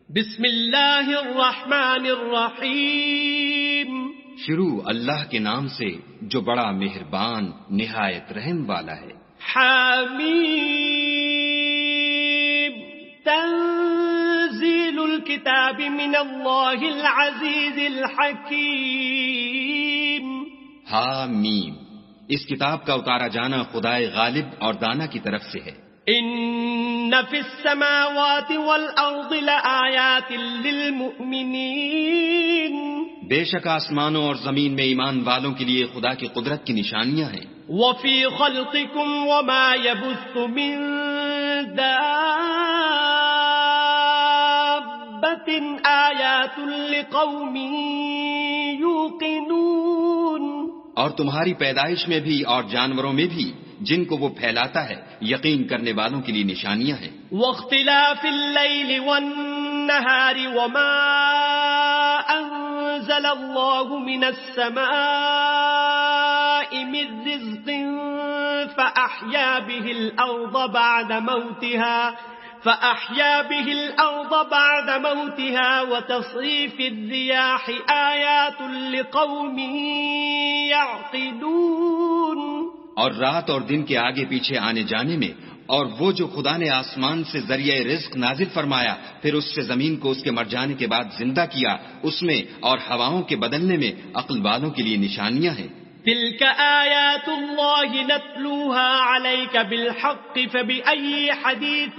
بسم اللہ الرحمن الرحیم. شروع اللہ کے نام سے جو بڑا مہربان نہایت رحم والا ہے. حمیم. تنزیل الکتاب من اللہ العزیز الحکیم. حامیم. اس کتاب کا اتارا جانا خدائے غالب اور دانا کی طرف سے ہے. ان فی السماوات والارض لآیات للمؤمنین. بے شک آسمانوں اور زمین میں ایمان والوں کے لیے خدا کی قدرت کی نشانیاں ہیں. وفی خلقکم وما یبث من دابۃ آیات لقوم یوقنون. اور تمہاری پیدائش میں بھی اور جانوروں میں بھی جن کو وہ پھیلاتا ہے یقین کرنے والوں کے لیے نشانیاں ہیں. واختلاف اللیل والنہار وما انزل اللہ من السماء من رزق فأحیا به الارض بعد موتها وتصریف الرياح آیات لقوم یعقلون. اور رات اور دن کے آگے پیچھے آنے جانے میں، اور وہ جو خدا نے آسمان سے ذریعہ رزق نازل فرمایا پھر اس سے زمین کو اس کے مر جانے کے بعد زندہ کیا، اس میں اور ہواؤں کے بدلنے میں عقل والوں کے لیے نشانیاں ہیں. تلك آیات اللہ نتلوها علیک بالحق فبأي حدیث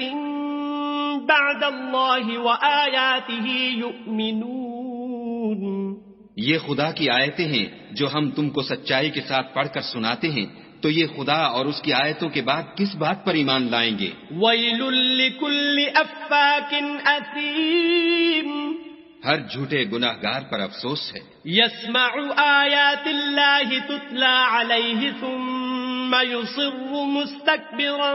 بعد اللہ وآیاتہ یؤمنون. یہ خدا کی آیتیں ہیں جو ہم تم کو سچائی کے ساتھ پڑھ کر سناتے ہیں، تو یہ خدا اور اس کی آیتوں کے بعد کس بات پر ایمان لائیں گے؟ ویل لکل افاک اثیم. ہر جھوٹے گناہگار پر افسوس ہے. یسمع آیات اللہ تتلی علیہ ثم یصر مستکبرا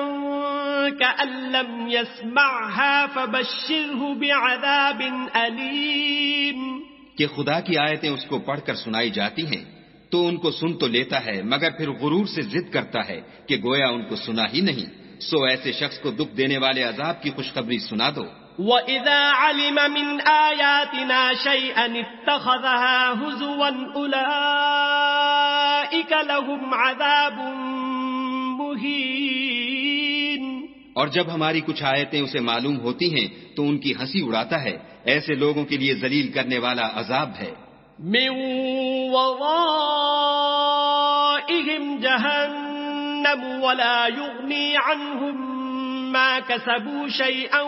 کأن لم یسمعها فبشرہ بعذاب علیم. کہ خدا کی آیتیں اس کو پڑھ کر سنائی جاتی ہیں تو ان کو سن تو لیتا ہے مگر پھر غرور سے ضد کرتا ہے کہ گویا ان کو سنا ہی نہیں. سو ایسے شخص کو دکھ دینے والے عذاب کی خوشخبری سنا دو. وَإِذَا عَلِمَ مِنْ آيَاتِنَا شَيْئًا اتَّخَذَهَا هُزُوًا أُولَئِكَ لَهُمْ عَذَابٌ مُهِينٌ. اور جب ہماری کچھ آیتیں اسے معلوم ہوتی ہیں تو ان کی ہنسی اڑاتا ہے. ایسے لوگوں کے لیے ذلیل کرنے والا عذاب ہے. من ورائهم جهنم ولا يغني عنهم ما كسبوا شيئا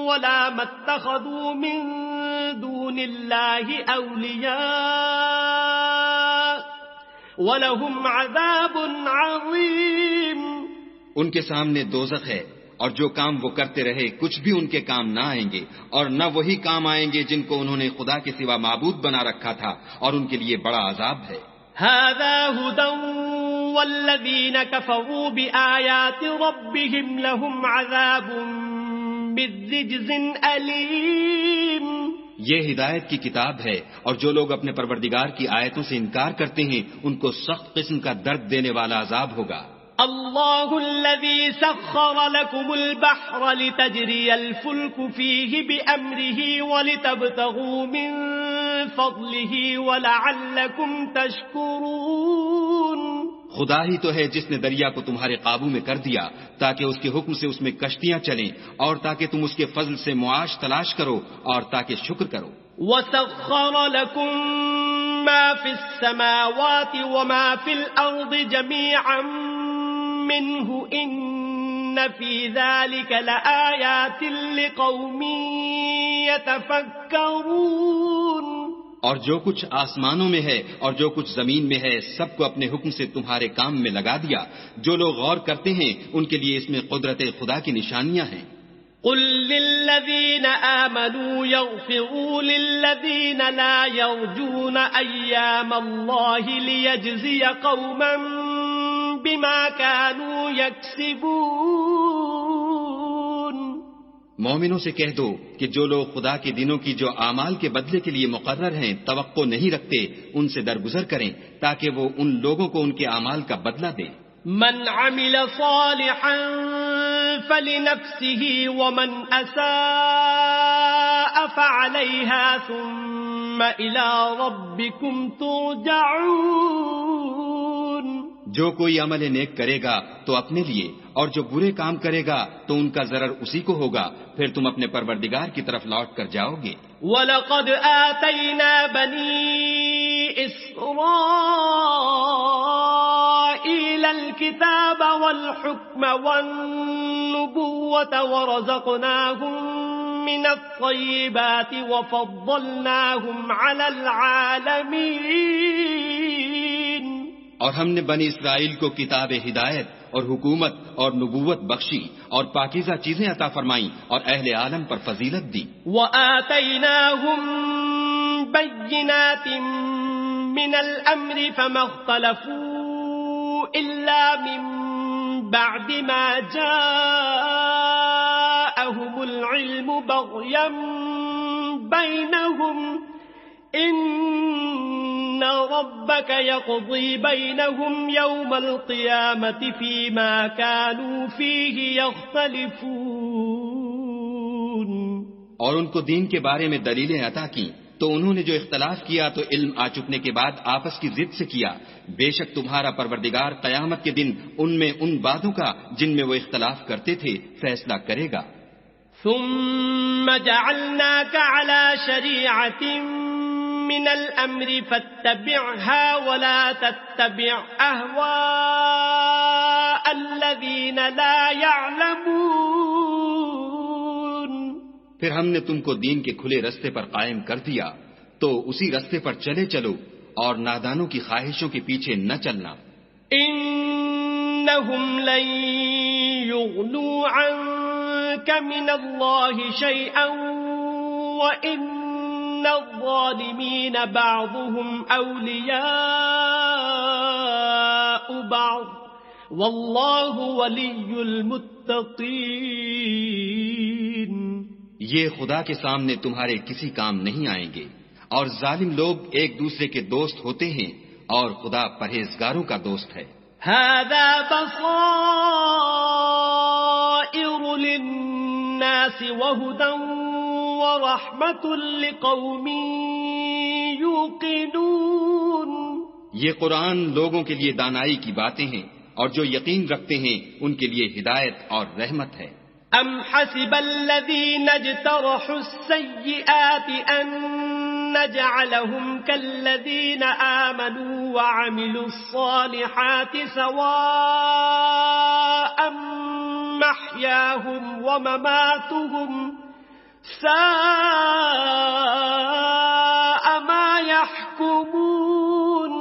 ولا ما اتخذوا من دون الله أولياء ولهم عذاب عظيم. ان کے سامنے دوزخ ہے اور جو کام وہ کرتے رہے کچھ بھی ان کے کام نہ آئیں گے اور نہ وہی کام آئیں گے جن کو انہوں نے خدا کے سوا معبود بنا رکھا تھا، اور ان کے لیے بڑا عذاب ہے. هذا هدى والذين كفروا بآيات ربهم لهم عذاب من رجز أليم. یہ ہدایت کی کتاب ہے اور جو لوگ اپنے پروردگار کی آیتوں سے انکار کرتے ہیں ان کو سخت قسم کا درد دینے والا عذاب ہوگا. اللہ الذي سخر لكم البحر لتجري الفلك فيه بأمره ولتبتغوا من فضله ولعلكم تشكرون. خدا ہی تو ہے جس نے دریا کو تمہارے قابو میں کر دیا تاکہ اس کے حکم سے اس میں کشتیاں چلیں اور تاکہ تم اس کے فضل سے معاش تلاش کرو اور تاکہ شکر کرو. وسخر لكم ما في السماوات وما في الأرض جميعا منه ان فی ذلک لآیات لقوم یتفکرون. اور جو کچھ آسمانوں میں ہے اور جو کچھ زمین میں ہے سب کو اپنے حکم سے تمہارے کام میں لگا دیا. جو لوگ غور کرتے ہیں ان کے لیے اس میں قدرت خدا کی نشانیاں ہیں. قل للذین آمنوا یغفروا للذین لا یرجون ایام اللہ لیجزی قوما بما كانوا يكسبون. مومنوں سے کہہ دو کہ جو لوگ خدا کے دنوں کی جو اعمال کے بدلے کے لیے مقرر ہیں توقع نہیں رکھتے ان سے درگزر کریں تاکہ وہ ان لوگوں کو ان کے اعمال کا بدلہ دیں. من عمل صالحا فلنفسه ومن أساء فعليها ثم إلى ربكم ترجعون. جو کوئی عمل نیک کرے گا تو اپنے لیے، اور جو برے کام کرے گا تو ان کا ضرر اسی کو ہوگا، پھر تم اپنے پروردگار کی طرف لوٹ کر جاؤ گے. وَلَقَدْ آتَيْنَا بَنِي إِسْرَائِيلَ الْكِتَابَ وَالْحُكْمَ وَالنُّبُوَّةَ وَرَزَقْنَاهُمْ مِنَ الطَّيِّبَاتِ وَفَضَّلْنَاهُمْ عَلَى الْعَالَمِينَ. اور ہم نے بنی اسرائیل کو کتاب ہدایت اور حکومت اور نبوت بخشی اور پاکیزہ چیزیں عطا فرمائیں اور اہل عالم پر فضیلت دی. وَآتَيْنَاهُمْ بَيِّنَاتٍ مِّنَ الْأَمْرِ فَمَا اخْتَلَفُوا إِلَّا مِن بَعْدِ مَا جَاءَهُمُ الْعِلْمُ بَغْيًا بَيْنَهُمْ إِنَّ رَبَّكَ يَقْضِي بَيْنَهُمْ يَوْمَ الْقِيَامَةِ فِيمَا كَانُوا فِيهِ يَخْتَلِفُونَ. اور ان کو دین کے بارے میں دلیلیں عطا کی تو انہوں نے جو اختلاف کیا تو علم آ چکنے کے بعد آپس کی ضد سے کیا. بے شک تمہارا پروردگار قیامت کے دن ان میں ان باتوں کا جن میں وہ اختلاف کرتے تھے فیصلہ کرے گا. ثم جعلناك على شريعة من الأمر فاتبعها ولا تتبع أهواء الذين لا يعلمون. پھر ہم نے تم کو دین کے کھلے رستے پر قائم کر دیا تو اسی رستے پر چلے چلو اور نادانوں کی خواہشوں کے پیچھے نہ چلنا. إنهم لن يغنوا عنك من الله شيئا وإن الظالمين بعضهم أولياء بعض والله ولي المتقين. یہ خدا کے سامنے تمہارے کسی کام نہیں آئیں گے، اور ظالم لوگ ایک دوسرے کے دوست ہوتے ہیں اور خدا پرہیزگاروں کا دوست ہے. هذا بصائر للناس وهدى ورحمة لقوم يوقنون. یہ قرآن لوگوں کے لیے دانائی کی باتیں ہیں اور جو یقین رکھتے ہیں ان کے لیے ہدایت اور رحمت ہے. ام حسب الذين اجترحوا السيئات ان نجعلهم كالذين آمنوا وعملوا الصالحات سواء محياهم ومماتهم ساء ما يحكمون.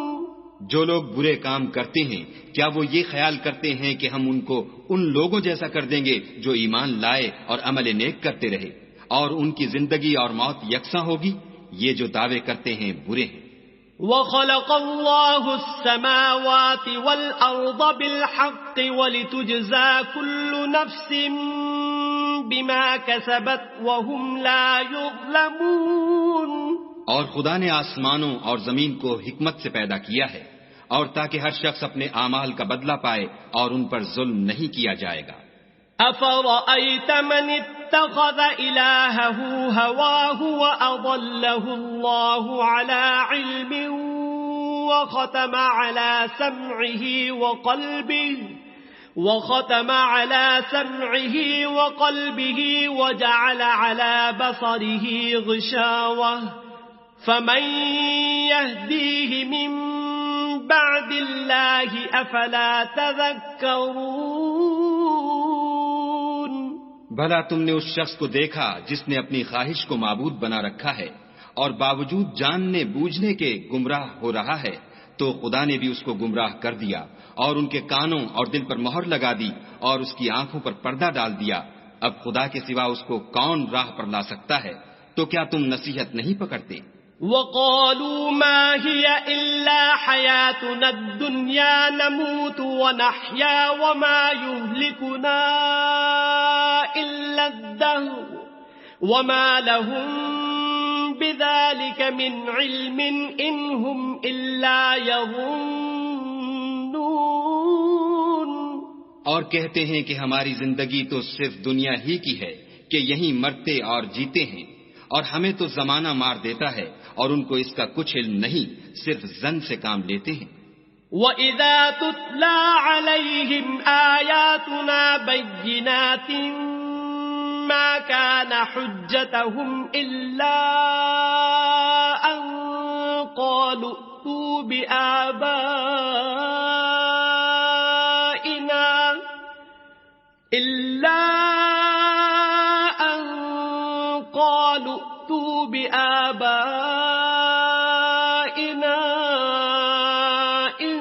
جو لوگ برے کام کرتے ہیں کیا وہ یہ خیال کرتے ہیں کہ ہم ان کو ان لوگوں جیسا کر دیں گے جو ایمان لائے اور عمل نیک کرتے رہے اور ان کی زندگی اور موت یکساں ہوگی؟ یہ جو دعوے کرتے ہیں برے ہیں. وَخَلَقَ اللَّهُ السَّمَاوَاتِ وَالْأَرْضَ بِالْحَقِّ وَلِتُجْزَى كُلُّ نَفْسٍ بِمَا كَسَبَتْ وَهُمْ لَا يُظْلَمُونَ. اور خدا نے آسمانوں اور زمین کو حکمت سے پیدا کیا ہے اور تاکہ ہر شخص اپنے اعمال کا بدلہ پائے اور ان پر ظلم نہیں کیا جائے گا. أَفَرَأَيْتَ مَنِ اتَّخَذَ إِلَٰهَهُ هَوَاهُ وَأَضَلَّهُ اللَّهُ عَلَىٰ عِلْمٍ وَخَتَمَ عَلَىٰ سَمْعِهِ وَقَلْبِهِ وَجَعَلَ عَلَىٰ بَصَرِهِ غِشَاوَةً فَمَن يَهْدِيهِ مِن بَعْدِ اللَّهِ أَفَلَا تَذَكَّرُونَ. بھلا تم نے اس شخص کو دیکھا جس نے اپنی خواہش کو معبود بنا رکھا ہے اور باوجود جاننے بوجھنے کے گمراہ ہو رہا ہے، تو خدا نے بھی اس کو گمراہ کر دیا اور ان کے کانوں اور دل پر مہر لگا دی اور اس کی آنکھوں پر پردہ ڈال دیا. اب خدا کے سوا اس کو کون راہ پر لا سکتا ہے؟ تو کیا تم نصیحت نہیں پکڑتے؟ وَقَالُوا مَا هِيَ إِلَّا حَيَاتُنَا الدُّنْيَا نَمُوتُ وَنَحْيَا وَمَا يُهْلِكُنَا إِلَّا الدَّهْرُ وَمَا لَهُم بِذَلِكَ مِنْ عِلْمٍ إِنْ هُمْ إِلَّا يَظُنُّونَ. اور کہتے ہیں کہ ہماری زندگی تو صرف دنیا ہی کی ہے کہ یہیں مرتے اور جیتے ہیں، اور ہمیں تو زمانہ مار دیتا ہے اور ان کو اس کا کچھ علم نہیں، صرف ظن سے کام لیتے ہیں۔ وَإِذَا تُتْلَى عَلَيْهِمْ آيَاتُنَا بَيِّنَاتٍ مَا كَانَ حُجَّتَهُمْ إِلَّا أَن قَالُوا ائْتُوا بِآبَائِنَا إِن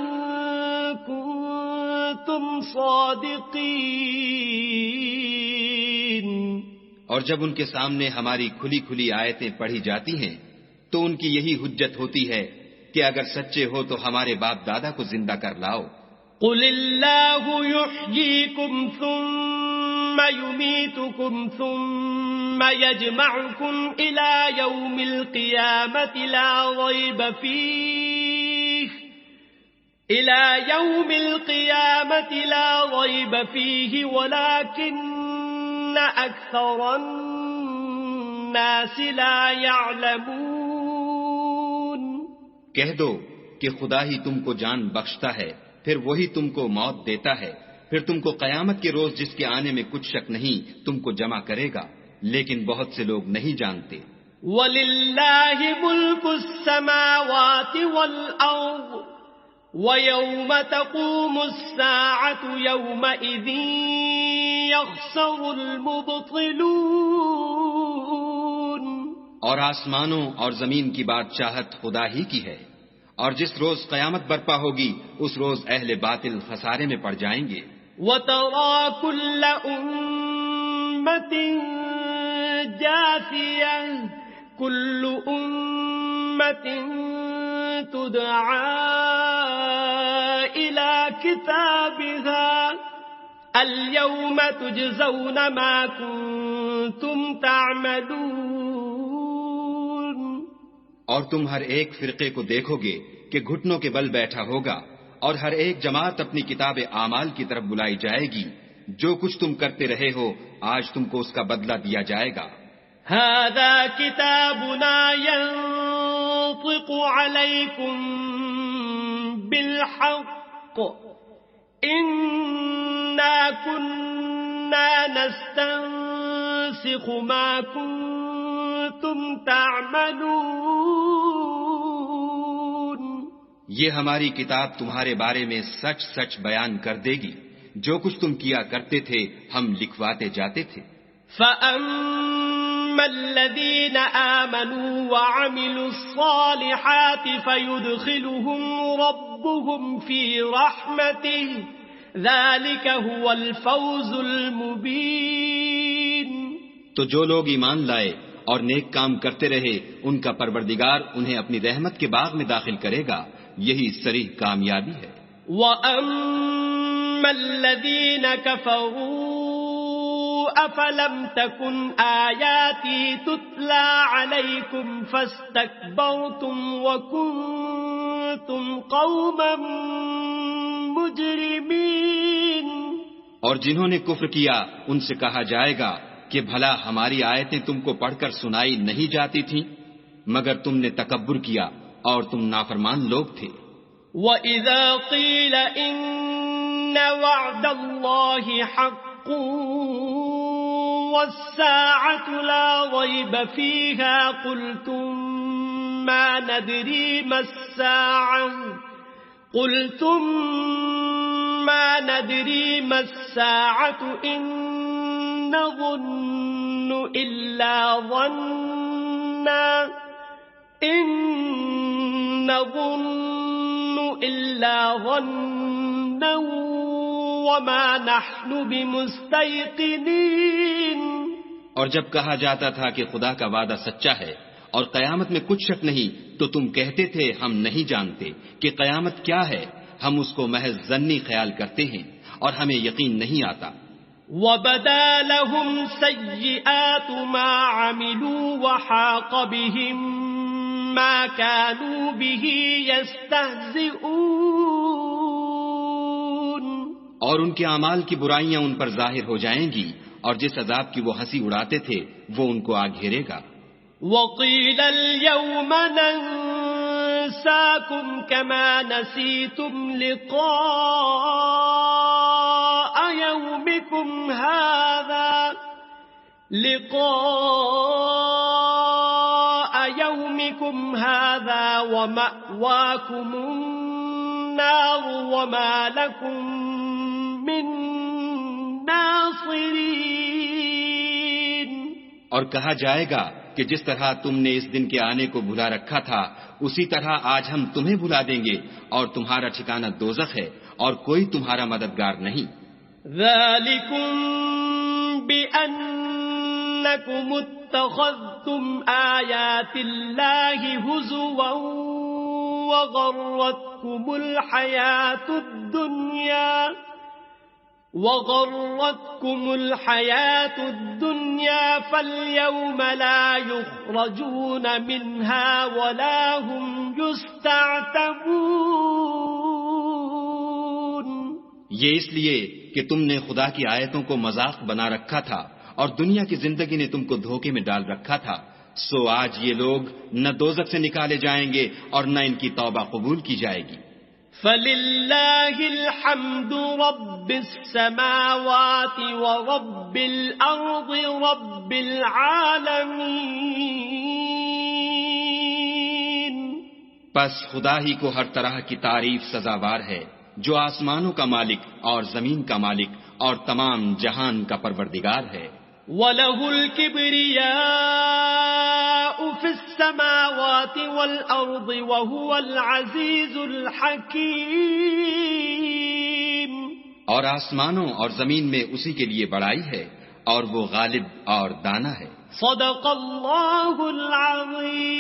كُنتُمْ صَادِقِينَ۔ اور جب ان کے سامنے ہماری کھلی کھلی آیتیں پڑھی جاتی ہیں تو ان کی یہی حجت ہوتی ہے کہ اگر سچے ہو تو ہمارے باپ دادا کو زندہ کر لاؤ۔ قُلِ اللَّهُ يُحْيِيكُمْ ثُمَّ يُمِيتُكُمْ ثُمَّ يَجْمَعُكُمْ إِلَى يَوْمِ الْقِيَامَةِ لَا رَيْبَ فِيهِ وَلَكِنَّ أَكْثَرَ النَّاسِ لَا يَعْلَمُونَ۔ کہہ دو کہ خدا ہی تم کو جان بخشتا ہے، پھر وہی تم کو موت دیتا ہے، پھر تم کو قیامت کے روز جس کے آنے میں کچھ شک نہیں تم کو جمع کرے گا، لیکن بہت سے لوگ نہیں جانتے۔ وَلِلَّهِ مُلْكُ السَّمَاوَاتِ وَالْأَرْضِ وَيَوْمَ تَقُومُ السَّاعَةُ يَوْمَئِذٍ يَخْسَرُ الْمُبْطِلُونَ۔ اور آسمانوں اور زمین کی بادشاہت خدا ہی کی ہے، اور جس روز قیامت برپا ہوگی اس روز اہل باطل خسارے میں پڑ جائیں گے۔ وَتَرَى كُلَّ أُمَّةٍ جَاثِيَةً كُلُّ أُمَّةٍ تُدْعَى إِلَى كِتَابِهَا الْيَوْمَ تُجْزَوْنَ مَا كُنتُمْ تَعْمَلُونَ۔ اور تم ہر ایک فرقے کو دیکھو گے کہ گھٹنوں کے بل بیٹھا ہوگا، اور ہر ایک جماعت اپنی کتاب اعمال کی طرف بلائی جائے گی، جو کچھ تم کرتے رہے ہو آج تم کو اس کا بدلہ دیا جائے گا۔ هذا كتابنا ينطق عليكم بالحق إنا كنا نستنسخ ما كنتم تعملون۔ یہ ہماری کتاب تمہارے بارے میں سچ سچ بیان کر دے گی، جو کچھ تم کیا کرتے تھے ہم لکھواتے جاتے تھے۔ فَأَمَّا الَّذِينَ آمَنُوا وَعَمِلُوا الصَّالِحَاتِ فَيُدْخِلُهُمْ رَبُّهُمْ فِي رَحْمَتِهِ ذَلِكَ هُوَ الْفَوْزُ الْمُبِينُ۔ تو جو لوگ ایمان لائے اور نیک کام کرتے رہے ان کا پروردگار انہیں اپنی رحمت کے باغ میں داخل کرے گا، یہی صریح کامیابی ہے۔ وَأَمَّا الَّذِينَ كَفَرُوا أَفَلَمْ تَكُنْ آيَاتِي تُتْلَى عَلَيْكُمْ فَاسْتَكْبَرْتُمْ وَكُنْتُمْ قَوْمًا مُجْرِمِينَ۔ اور جنہوں نے کفر کیا ان سے کہا جائے گا کہ بھلا ہماری آیتیں تم کو پڑھ کر سنائی نہیں جاتی تھیں، مگر تم نے تکبر کیا اور تم نافرمان لوگ تھے۔ وَإِذَا قِيلَ إِنَّ وَعْدَ اللَّهِ حَقٌّ وَالسَّاعَةُ لَا رَيْبَ فِيهَا قُلْتُم مَّا نَدْرِي مَّا السَّاعَةُ إِن نَّظُنُّ إِلَّا ظَنًّا وَمَا نَحْنُ بِمُسْتَيْقِنِينَ۔ اور جب کہا جاتا تھا کہ خدا کا وعدہ سچا ہے اور قیامت میں کچھ شک نہیں تو تم کہتے تھے ہم نہیں جانتے کہ قیامت کیا ہے، ہم اس کو محض ظنی خیال کرتے ہیں اور ہمیں یقین نہیں آتا۔ وَبَدَا لَهُمْ سَيِّئَاتُ مَا عَمِلُوا وَحَاقَ بِهِم مَّا كَانُوا بِهِ يَسْتَهْزِئُونَ۔ اور ان کے اعمال کی برائیاں ان پر ظاہر ہو جائیں گی، اور جس عذاب کی وہ ہنسی اڑاتے تھے وہ ان کو آ گھیرے گا۔ وقيل اليوم ننساكم كما نسيتم لقاء يومكم هذا ومأواكم النار وما لكم من ناصرين. اور کہا جائے گا کہ جس طرح تم نے اس دن کے آنے کو بھلا رکھا تھا اسی طرح آج ہم تمہیں بھلا دیں گے اور تمہارا ٹھکانہ دوزخ ہے اور کوئی تمہارا مددگار نہیں. ذَلِكُمْ بِأَنَّكُمُ اتَّخَذْتُمْ آيَاتِ اللَّهِ هُزُوًا وَغَرَّتْكُمُ الْحَيَاةُ الدُّنْيَا فَالْيَوْمَ لَا يُخْرَجُونَ مِنْهَا وَلَا هُمْ يُسْتَعْتَبُونَ. یہ اس لیے کہ تم نے خدا کی آیتوں کو مذاق بنا رکھا تھا اور دنیا کی زندگی نے تم کو دھوکے میں ڈال رکھا تھا، سو آج یہ لوگ نہ دوزخ سے نکالے جائیں گے اور نہ ان کی توبہ قبول کی جائے گی. فَلِلَّهِ الْحَمْدُ رَبِّ السَّمَاوَاتِ وَرَبِّ الْأَرْضِ رَبِّ الْعَالَمِينَ. پس خدا ہی کو ہر طرح کی تعریف سزاوار ہے جو آسمانوں کا مالک اور زمین کا مالک اور تمام جہان کا پروردگار ہے. وَلَهُ الْكِبْرِيَاءُ فِي السَّمَاوَاتِ وَالْأَرْضِ وَهُوَ الْعَزِيزُ الْحَكِيمُ. اور آسمانوں اور زمین میں اسی کے لیے بڑائی ہے اور وہ غالب اور دانا ہے. صدق اللہ العظیم.